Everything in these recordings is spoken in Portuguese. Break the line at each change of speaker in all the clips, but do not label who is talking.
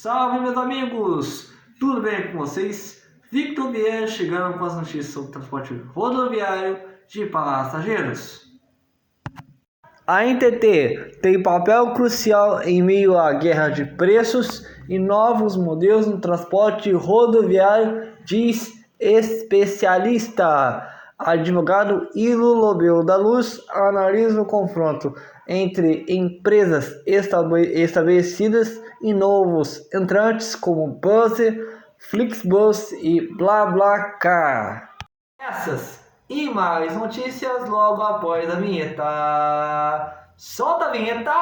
Salve, meus amigos! Tudo bem com vocês? Victor Vieira chegando com as notícias sobre transporte rodoviário de passageiros. A NTT tem papel crucial em meio à guerra de preços e novos modelos no transporte rodoviário, diz especialista. Advogado Ilo Lobel da Luz analisa o confronto entre empresas estabelecidas e novos entrantes como Buzzer, Flixbus e BlaBlaCar. Essas e mais notícias logo após a vinheta. Solta a vinheta!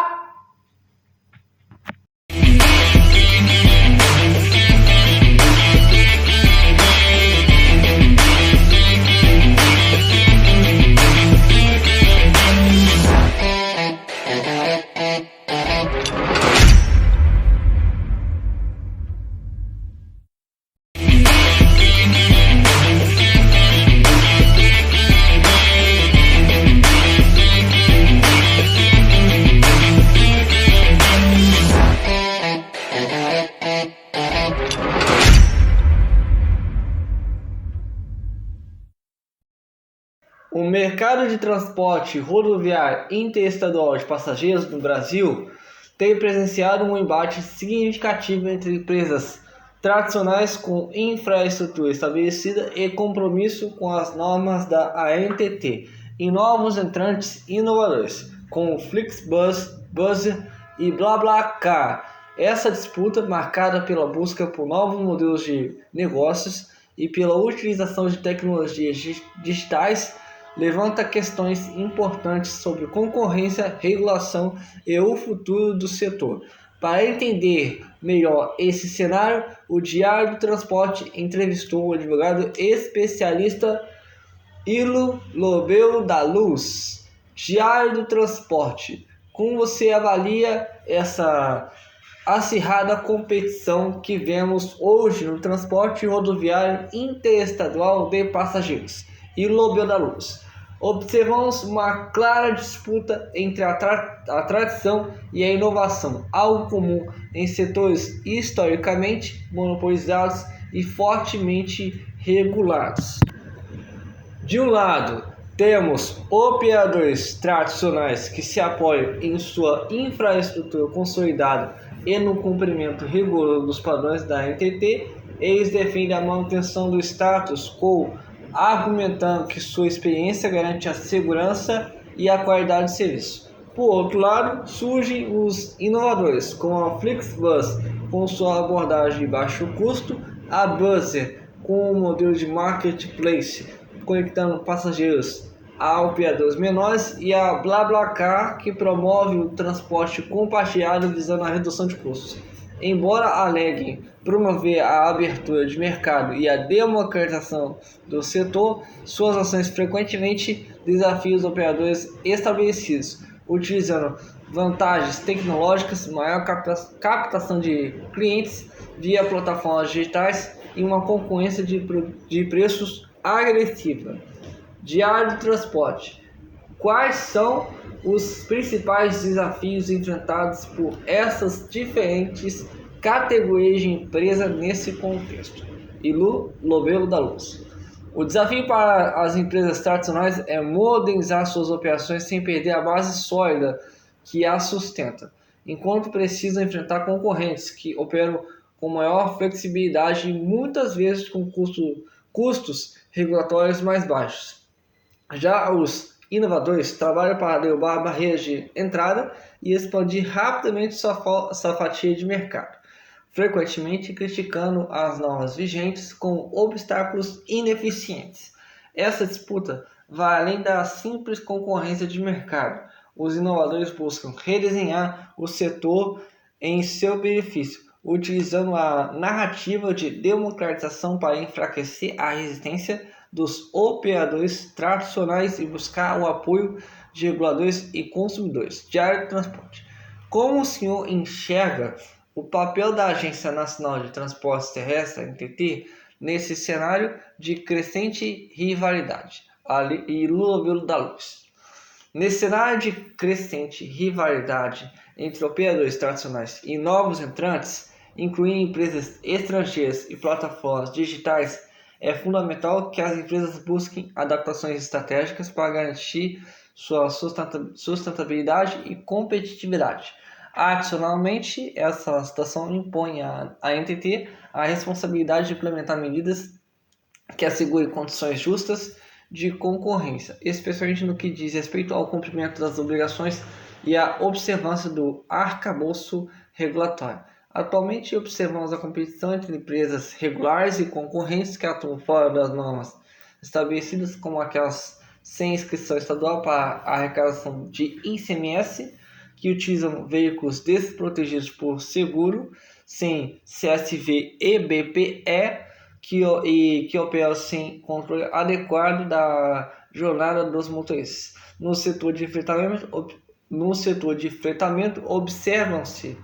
O mercado de transporte rodoviário interestadual de passageiros no Brasil tem presenciado um embate significativo entre empresas tradicionais com infraestrutura estabelecida e compromisso com as normas da ANTT e novos entrantes inovadores, como Flixbus, Buzzer e BlaBlaCar. Essa disputa, marcada pela busca por novos modelos de negócios e pela utilização de tecnologias digitais, levanta questões importantes sobre concorrência, regulação e o futuro do setor. Para entender melhor esse cenário, o Diário do Transporte entrevistou o advogado especialista Ilo Lobel da Luz. Diário do Transporte, como você avalia essa acirrada competição que vemos hoje no transporte rodoviário interestadual de passageiros? Ilo Lobel da Luz. Observamos uma clara disputa entre a tradição e a inovação, algo comum em setores historicamente monopolizados e fortemente regulados. De um lado, temos operadores tradicionais que se apoiam em sua infraestrutura consolidada e no cumprimento rigoroso dos padrões da ANTT. Eles defendem a manutenção do status quo, argumentando que sua experiência garante a segurança e a qualidade de serviço. Por outro lado, surgem os inovadores, como a Flixbus, com sua abordagem de baixo custo, a Buzzer, com um modelo de marketplace, conectando passageiros a operadores menores, e a BlaBlaCar, que promove o transporte compartilhado visando a redução de custos. Embora aleguem promover a abertura de mercado e a democratização do setor, suas ações frequentemente desafiam os operadores estabelecidos, utilizando vantagens tecnológicas, maior captação de clientes via plataformas digitais e uma concorrência de preços agressiva. Diário do Transporte. Quais são os principais desafios enfrentados por essas diferentes categorias de empresa nesse contexto? Ilo Lobel da Luz. O desafio para as empresas tradicionais é modernizar suas operações sem perder a base sólida que as sustenta, enquanto precisam enfrentar concorrentes que operam com maior flexibilidade e muitas vezes com custos regulatórios mais baixos. Já os inovadores trabalham para derrubar barreiras de entrada e expandir rapidamente sua fatia de mercado, frequentemente criticando as normas vigentes como obstáculos ineficientes. Essa disputa vai além da simples concorrência de mercado. Os inovadores buscam redesenhar o setor em seu benefício, utilizando a narrativa de democratização para enfraquecer a resistência dos operadores tradicionais e buscar o apoio de reguladores e consumidores. Diário do Transporte. Como o senhor enxerga o papel da Agência Nacional de Transportes Terrestres, ANTT, nesse cenário de crescente rivalidade? Ilo Lobel da Luz. Nesse cenário de crescente rivalidade entre operadores tradicionais e novos entrantes, incluindo empresas estrangeiras e plataformas digitais, é fundamental que as empresas busquem adaptações estratégicas para garantir sua sustentabilidade e competitividade. Adicionalmente, essa situação impõe à NTT a responsabilidade de implementar medidas que assegurem condições justas de concorrência, especialmente no que diz respeito ao cumprimento das obrigações e à observância do arcabouço regulatório. Atualmente, observamos a competição entre empresas regulares e concorrentes que atuam fora das normas estabelecidas, como aquelas sem inscrição estadual para a arrecadação de ICMS, que utilizam veículos desprotegidos por seguro, sem CSV e BPE, que operam sem controle adequado da jornada dos motoristas. No setor de fretamento observam-se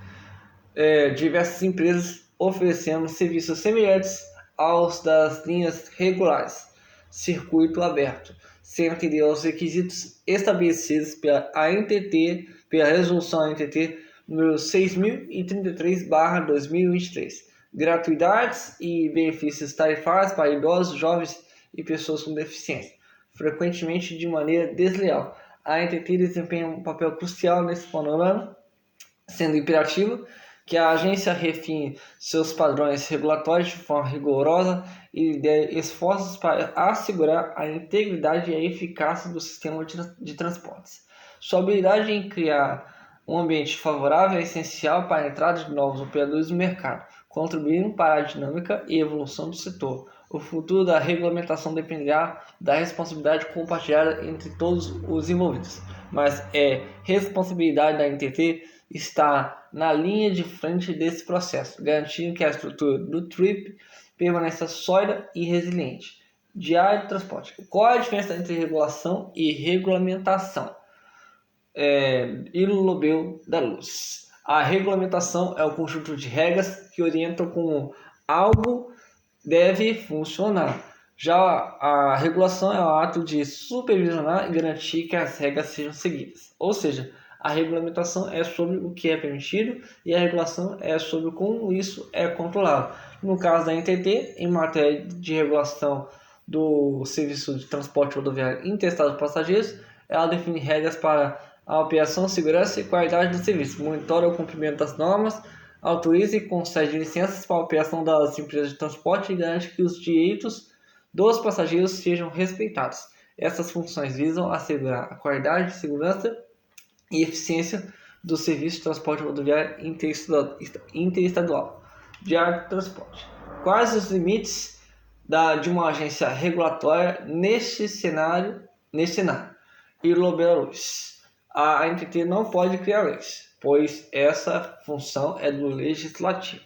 diversas empresas oferecendo serviços semelhantes aos das linhas regulares, circuito aberto, sem atender aos requisitos estabelecidos pela ANTT, pela resolução ANTT número 6033/2023. Gratuidades e benefícios tarifários para idosos, jovens e pessoas com deficiência, frequentemente de maneira desleal. A ANTT desempenha um papel crucial nesse panorama, sendo imperativo que a agência refine seus padrões regulatórios de forma rigorosa e dê esforços para assegurar a integridade e a eficácia do sistema de transportes. Sua habilidade em criar um ambiente favorável é essencial para a entrada de novos operadores no mercado, contribuindo para a dinâmica e evolução do setor. O futuro da regulamentação dependerá da responsabilidade compartilhada entre todos os envolvidos, mas é responsabilidade da NTT estar na linha de frente desse processo, garantindo que a estrutura do TRIP permaneça sólida e resiliente. Diário de transporte. Qual a diferença entre regulação e regulamentação? Hilo Lobel da Luz. A regulamentação é o conjunto de regras que orientam como algo deve funcionar. Já a regulação é o ato de supervisionar e garantir que as regras sejam seguidas. Ou seja, a regulamentação é sobre o que é permitido e a regulação é sobre como isso é controlado. No caso da NTT, em matéria de regulação do serviço de transporte rodoviário interestado de passageiros, ela define regras para a operação, segurança e qualidade do serviço, monitora o cumprimento das normas, autoriza e concede licenças para a operação das empresas de transporte e garante que os direitos dos passageiros sejam respeitados. Essas funções visam assegurar a qualidade, segurança e eficiência do serviço de transporte rodoviário interestadual. Diário de transporte. Quais os limites de uma agência regulatória neste cenário? Hilo Lobel da Luz. A ANTT não pode criar leis, pois essa função é do legislativo.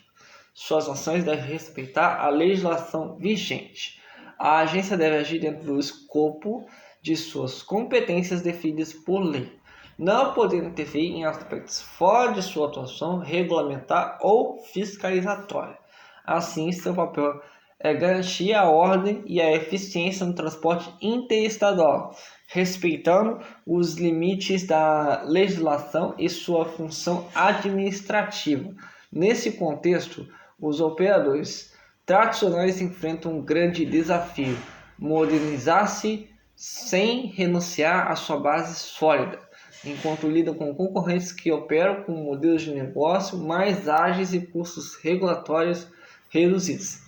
Suas ações devem respeitar a legislação vigente. A agência deve agir dentro do escopo de suas competências definidas por lei, não podendo interferir em aspectos fora de sua atuação regulamentar ou fiscalizatória. Assim, seu papel é garantir a ordem e a eficiência no transporte interestadual, respeitando os limites da legislação e sua função administrativa. Nesse contexto, os operadores tradicionais enfrentam um grande desafio: modernizar-se sem renunciar à sua base sólida, enquanto lidam com concorrentes que operam com modelos de negócio mais ágeis e custos regulatórios reduzidos.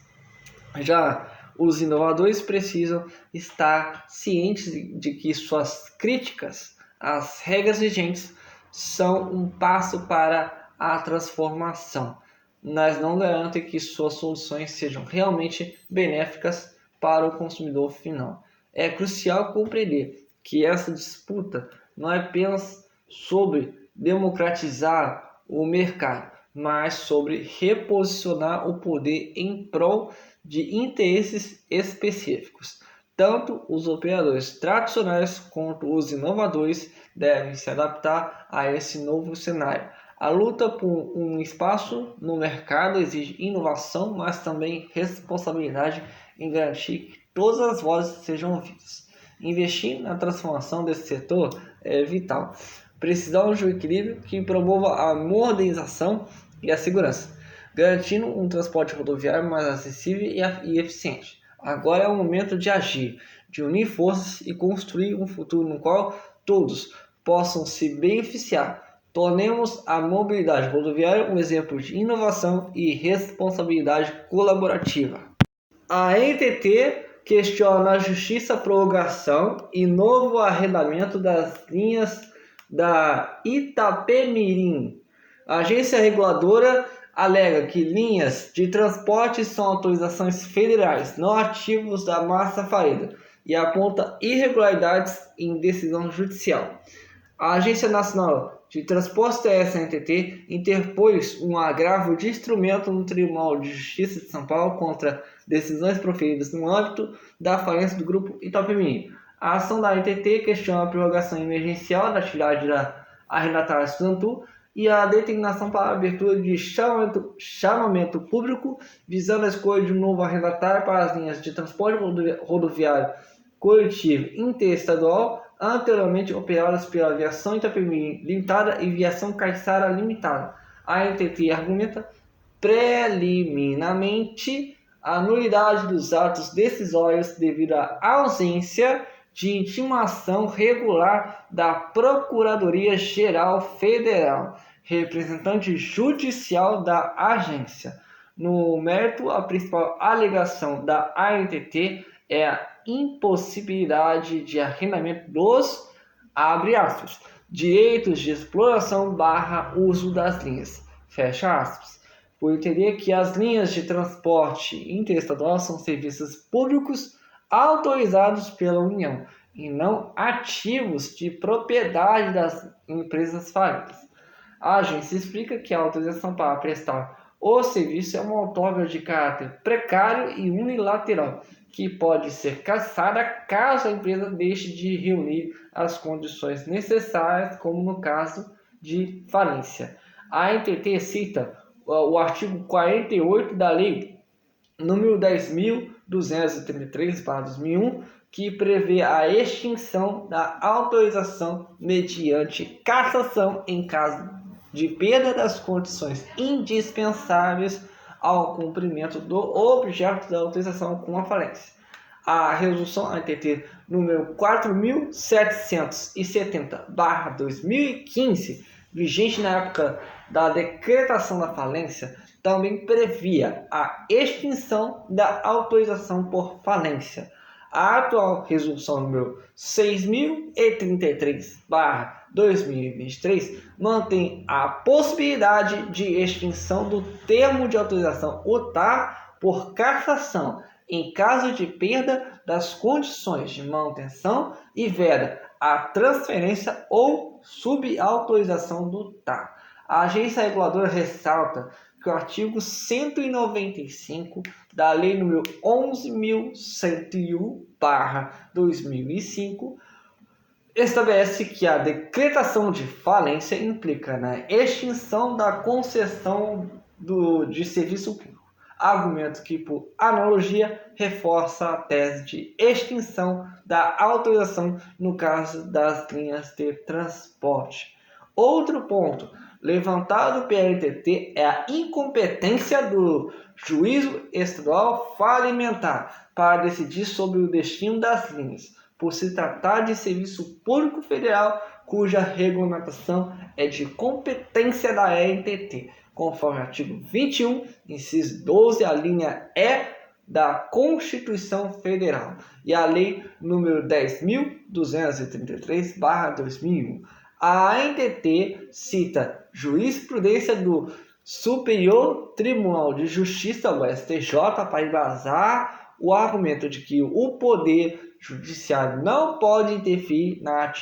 Já os inovadores precisam estar cientes de que suas críticas às regras vigentes são um passo para a transformação, mas não garantem que suas soluções sejam realmente benéficas para o consumidor final. É crucial compreender que essa disputa não é apenas sobre democratizar o mercado, mas sobre reposicionar o poder em prol de interesses específicos. Tanto os operadores tradicionais quanto os inovadores devem se adaptar a esse novo cenário. A luta por um espaço no mercado exige inovação, mas também responsabilidade em garantir que todas as vozes sejam ouvidas. Investir na transformação desse setor é vital. Precisamos de um equilíbrio que promova a modernização e a segurança, garantindo um transporte rodoviário mais acessível e eficiente. Agora é o momento de agir, de unir forças e construir um futuro no qual todos possam se beneficiar. Tornemos a mobilidade rodoviária um exemplo de inovação e responsabilidade colaborativa. A NTT questiona na Justiça a prorrogação e novo arrendamento das linhas da Itapemirim. A agência reguladora alega que linhas de transporte são autorizações federais, não ativos da massa falida, e aponta irregularidades em decisão judicial. A Agência Nacional de Transportes Terrestres, ANTT, interpôs um agravo de instrumento no Tribunal de Justiça de São Paulo contra decisões proferidas no âmbito da falência do Grupo Itapemirim. A ação da ANTT questiona a prorrogação emergencial da atividade da arrendatária Estudantul e a determinação para a abertura de chamamento público visando a escolha de um novo arrendatário para as linhas de transporte rodoviário coletivo interestadual anteriormente operadas pela Aviação Itapemirim Limitada e Viação Caiçara Limitada. A NTT argumenta preliminarmente a nulidade dos atos decisórios devido à ausência de intimação regular da Procuradoria-Geral Federal, representante judicial da agência. No mérito, a principal alegação da ANTT é a impossibilidade de arrendamento dos, abre aspas, direitos de exploração / uso das linhas, fecha aspas, por entender que as linhas de transporte interestadual são serviços públicos autorizados pela União e não ativos de propriedade das empresas falidas. A agência explica que a autorização para prestar o serviço é uma outorga de caráter precário e unilateral, que pode ser cassada caso a empresa deixe de reunir as condições necessárias, como no caso de falência. A ANTT cita o artigo 48 da Lei número 10.233/2001, que prevê a extinção da autorização mediante cassação em caso de perda das condições indispensáveis ao cumprimento do objeto da autorização com a falência. A resolução ANTT número 4.770/2015, vigente na época da decretação da falência, também previa a extinção da autorização por falência. A atual resolução número 6.033/2023 mantém a possibilidade de extinção do termo de autorização OTAR por cassação em caso de perda das condições de manutenção e veda a transferência ou subautorização do TAR. A agência reguladora ressalta que o artigo 195 da Lei nº 11.101/2005 estabelece que a decretação de falência implica na extinção da concessão de serviço público, argumento que, por analogia, reforça a tese de extinção da autorização no caso das linhas de transporte. Outro ponto levantado pela NTT é a incompetência do Juízo Estadual Falimentar para decidir sobre o destino das linhas, por se tratar de serviço público federal cuja regulamentação é de competência da NTT, conforme o artigo 21, inciso 12, a linha E da Constituição Federal e a Lei nº 10.233/2001. A ANTT cita jurisprudência do Superior Tribunal de Justiça, o STJ, para embasar o argumento de que o Poder Judiciário não pode interferir na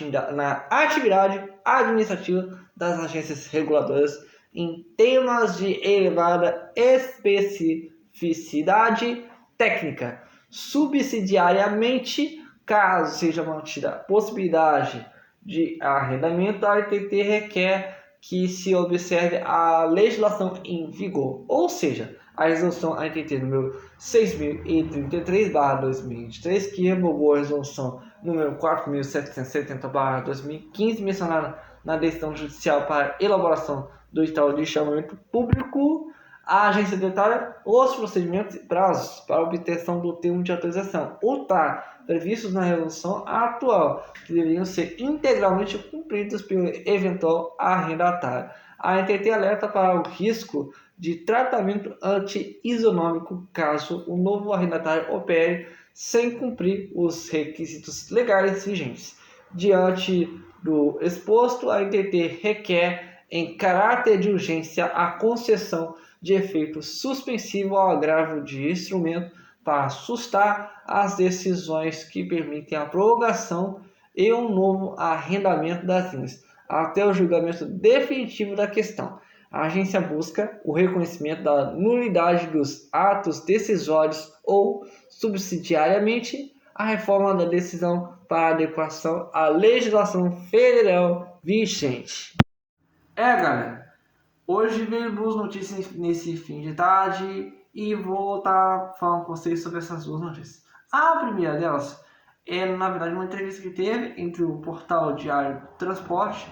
atividade administrativa das agências reguladoras em temas de elevada especificidade técnica. Subsidiariamente, caso seja mantida a possibilidade de arrendamento, a ANTT requer que se observe a legislação em vigor, ou seja, a resolução ANTT número 6.033/2023, que revogou a resolução número 4.770/2015, mencionada na decisão judicial para elaboração do edital de chamamento público. A agência detalha os procedimentos e prazos para obtenção do termo de autorização, ou está previstos na resolução atual, que deveriam ser integralmente cumpridos pelo eventual arrendatário. A NTT alerta para o risco de tratamento anti-isonômico caso o novo arrendatário opere sem cumprir os requisitos legais vigentes. Diante do exposto, a NTT requer, em caráter de urgência, a concessão de efeito suspensivo ao agravo de instrumento para sustar as decisões que permitem a prorrogação e um novo arrendamento das linhas, até o julgamento definitivo da questão. A agência busca o reconhecimento da nulidade dos atos decisórios ou, subsidiariamente, a reforma da decisão para adequação à legislação federal vigente. Galera, hoje veio duas notícias nesse fim de tarde e vou estar falando com vocês sobre essas duas notícias. A primeira delas é, na verdade, uma entrevista que teve entre o portal Diário do Transporte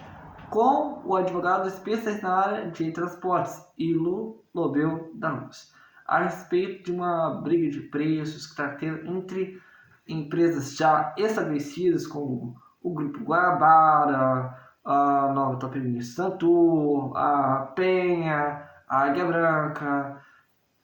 com o advogado especialista na área de transportes, Ilo Lobel Danos, a respeito de uma briga de preços que está tendo entre empresas já estabelecidas, como o Grupo Guanabara, a Nova Itapemirim Santur, a Penha, a Águia Branca,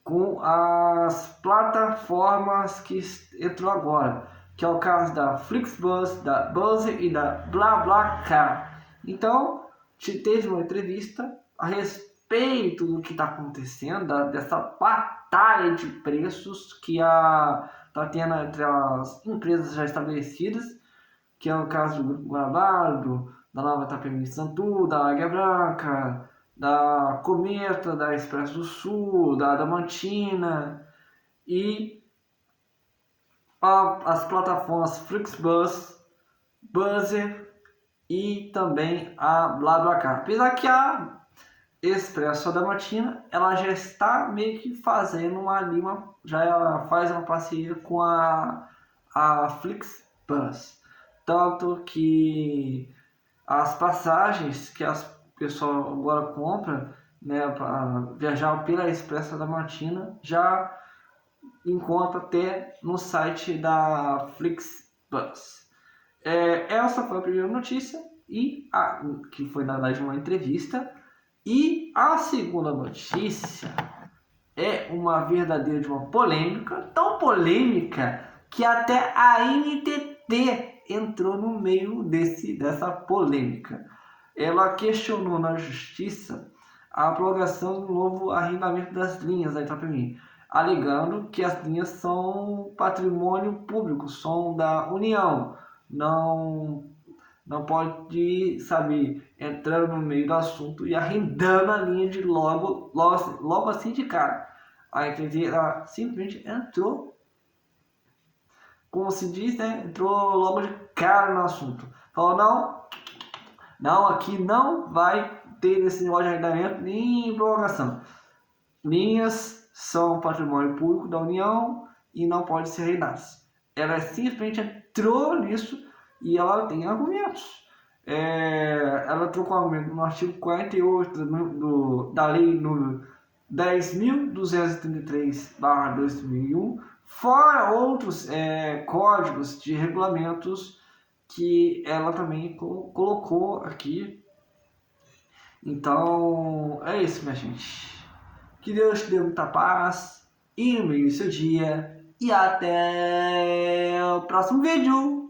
com as plataformas que entrou agora, que é o caso da Flixbus, da Buzzer e da BlaBlaCar. Então, teve uma entrevista a respeito do que está acontecendo, dessa batalha de preços que está tendo entre as empresas já estabelecidas, que é o caso do Grupo Guanabara, da Nova Itapemirim Santur, da Águia Branca, da Cometa, da Expresso do Sul, da Adamantina e as plataformas Flixbus, Buzzer e também a BlaBlaCar. Apesar que a Expresso Adamantina ela já está meio que fazendo já faz uma parceria com a Flixbus, tanto que as passagens que as pessoal agora compra, né, para viajar pela Expresso Adamantina já encontra até no site da Flixbus. Essa foi a primeira notícia que foi na verdade uma entrevista, e a segunda notícia é uma verdadeira de uma polêmica, tão polêmica que até a NTT entrou no meio dessa polêmica. Ela questionou na justiça a prorrogação do novo arrendamento das linhas da Itapemirim, alegando que as linhas são patrimônio público, são da União, não pode, entrando no meio do assunto e arrendando a linha de logo assim de cara. A NTT simplesmente entrou, como se diz, né? Entrou logo de cara no assunto. Falou, não, aqui não vai ter esse negócio de arrendamento nem prorrogação. Linhas são patrimônio público da União e não pode ser arrendadas. Ela simplesmente entrou nisso e ela tem argumentos. Ela entrou com argumento no artigo 48 da Lei número 10.233/2001, fora outros códigos de regulamentos que ela também colocou aqui. Então, é isso, minha gente. Que Deus te dê muita paz, ilumine o seu dia e até o próximo vídeo.